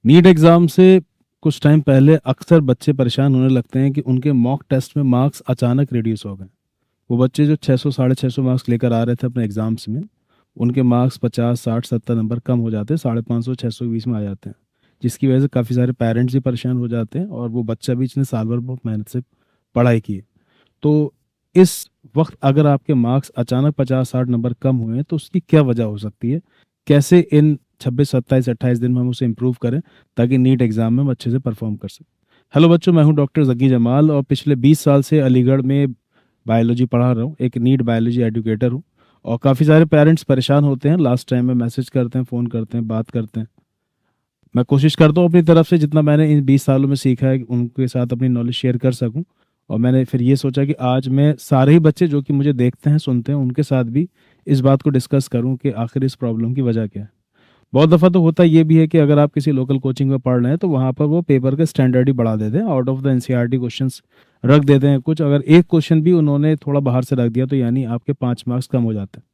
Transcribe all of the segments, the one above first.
NEET exam से कुछ time पहले अक्सर बच्चे परेशान होने लगते हैं कि उनके मॉक टेस्ट में मार्क्स अचानक रिड्यूस हो गए। वो बच्चे जो 600 साढ़े 600 मार्क्स लेकर आ रहे थे अपने एग्ज़ाम्स में, उनके मार्क्स 50 60 70 नंबर कम हो जाते हैं, 550 600 के बीच में आ जाते हैं, जिसकी वजह से काफ़ी सारे पेरेंट्स भी परेशान हो जाते हैं और वो बच्चा भी जिसने साल भर बहुत मेहनत से पढ़ाई की है। तो इस वक्त अगर आपके मार्क्स अचानक 50 60 नंबर कम हुए हैं तो उसकी क्या वजह हो सकती है? कैसे इन 26 27 28 दिन में हम उसे इम्प्रूव करें ताकि नीट एग्जाम में हम अच्छे से परफॉर्म कर सकें? हेलो बच्चों, मैं हूं डॉक्टर जकी जमाल और पिछले 20 साल से अलीगढ़ में बायोलॉजी पढ़ा रहा हूँ। एक नीट बायोलॉजी एजुकेटर हूँ और काफ़ी सारे पेरेंट्स परेशान होते हैं, लास्ट टाइम में मैसेज करते हैं, फ़ोन करते हैं, बात करते हैं। मैं कोशिश करता हूँ अपनी तरफ से जितना मैंने इन 20 सालों में सीखा है उनके साथ अपनी नॉलेज शेयर कर सकूँ। और मैंने फिर ये सोचा कि आज मैं सारे ही बच्चे जो कि मुझे देखते हैं, सुनते हैं, उनके साथ भी इस बात को डिस्कस करूँ कि आखिर इस प्रॉब्लम की वजह क्या है। बहुत दफ़ा तो होता ये भी है कि अगर आप किसी लोकल कोचिंग में पढ़ रहे हैं तो वहाँ पर वो पेपर का स्टैंडर्ड ही बढ़ा देते हैं, out of the NCERT questions रख देते हैं कुछ। अगर एक क्वेश्चन भी उन्होंने थोड़ा बाहर से रख दिया तो यानी आपके 5 मार्क्स कम हो जाते हैं।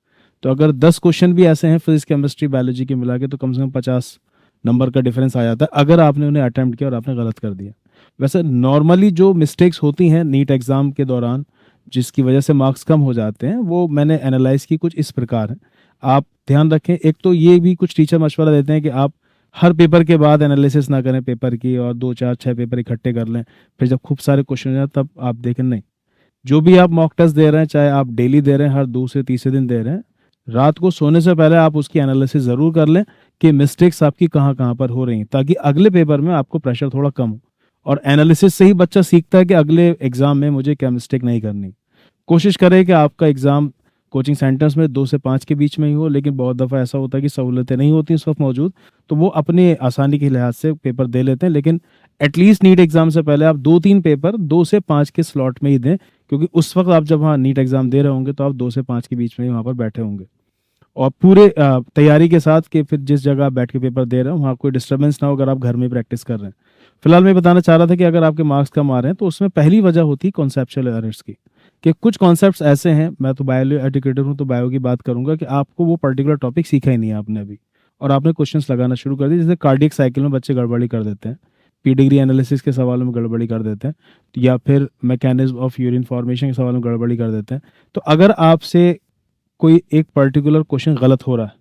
तो अगर 10 क्वेश्चन भी ऐसे हैं फिजिक्स केमिस्ट्री बायोलॉजी के मिला के तो कम से कम 50 नंबर का डिफरेंस आ जाता है अगर आपने उन्हें अटेम्प्ट किया और आपने गलत कर दिया। वैसे नॉर्मली जो मिस्टेक्स होती हैं नीट एग्ज़ाम के दौरान जिसकी वजह से मार्क्स कम हो जाते हैं वो मैंने एनालाइज की कुछ इस प्रकार है। आप ध्यान रखें, एक तो ये भी कुछ टीचर मशवरा देते हैं कि आप हर पेपर के बाद एनालिसिस ना करें पेपर की और 2 4 6 पेपर इकट्ठे कर लें, फिर जब खूब सारे क्वेश्चन हो जाए तब आप देखें। नहीं, जो भी आप मॉक टेस्ट दे रहे हैं, चाहे आप डेली दे रहे हैं, हर दूसरे तीसरे दिन दे रहे हैं, रात को सोने से पहले आप उसकी एनालिसिस ज़रूर कर लें कि मिस्टेक्स आपकी कहाँ कहाँ पर हो रही हैं, ताकि अगले पेपर में आपको प्रेशर थोड़ा कम हो। और एनालिसिस से ही बच्चा सीखता है कि अगले एग्जाम में मुझे क्या मिस्टेक नहीं करनी। कोशिश करें कि आपका एग्ज़ाम कोचिंग सेंटर्स में 2 से 5 के बीच में ही हो, लेकिन बहुत दफ़ा ऐसा होता है कि सहूलतें नहीं होती इस वक्त मौजूद, तो वो अपने आसानी के लिहाज से पेपर दे लेते हैं। लेकिन एटलीस्ट नीट एग्ज़ाम से पहले आप 2 3 पेपर 2 से 5 के स्लॉट में ही दें, क्योंकि उस वक्त आप जब वहाँ नीट एग्ज़ाम दे रहे होंगे तो आप 2 से 5 के बीच में ही वहाँ पर बैठे होंगे और पूरे तैयारी के साथ कि फिर जिस जगह आप बैठ के पेपर दे रहे हो वहाँ कोई डिस्टर्बेंस ना हो अगर आप घर में प्रैक्टिस कर रहे हैं। फिलहाल मैं बताना चाह रहा था कि अगर आपके मार्क्स कम आ रहे हैं तो उसमें पहली वजह होती है कॉन्सेप्चुअल एरर्स की, कि कुछ कॉन्सेप्ट्स ऐसे हैं, मैं तो बायो एजुकेटर हूँ तो बायो की बात करूंगा, कि आपको वो पर्टिकुलर टॉपिक सीखा ही नहीं है आपने अभी और आपने क्वेश्चंस लगाना शुरू कर दिए। जैसे कार्डियक साइकिल में बच्चे गड़बड़ी कर देते हैं, पी डिग्री एनालिसिस के सवालों में गड़बड़ी कर देते हैं, या फिर मैकेनिज्म ऑफ यूरिन फॉर्मेशन के सवालों में गड़बड़ी कर देते हैं। तो अगर आपसे कोई एक पर्टिकुलर क्वेश्चन गलत हो रहा है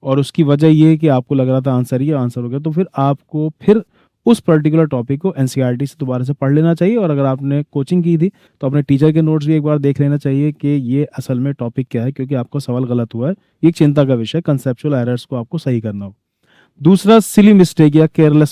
और उसकी वजह ये है कि आपको लग रहा था आंसर ही आंसर हो गया, तो फिर आपको फिर उस पर्टिकुलर टॉपिक को एनसीईआरटी से दोबारा से पढ़ लेना चाहिए। और अगर आपने कोचिंग की थी तो अपने टीचर के नोट्स भी एक बार देख लेना चाहिए कि ये असल में टॉपिक क्या है, क्योंकि आपको सवाल गलत हुआ है। ये एक चिंता का विषय, कंसेप्चुअल एरर्स को आपको सही करना हो। दूसरा, सिली मिस्टेक या केयरलेस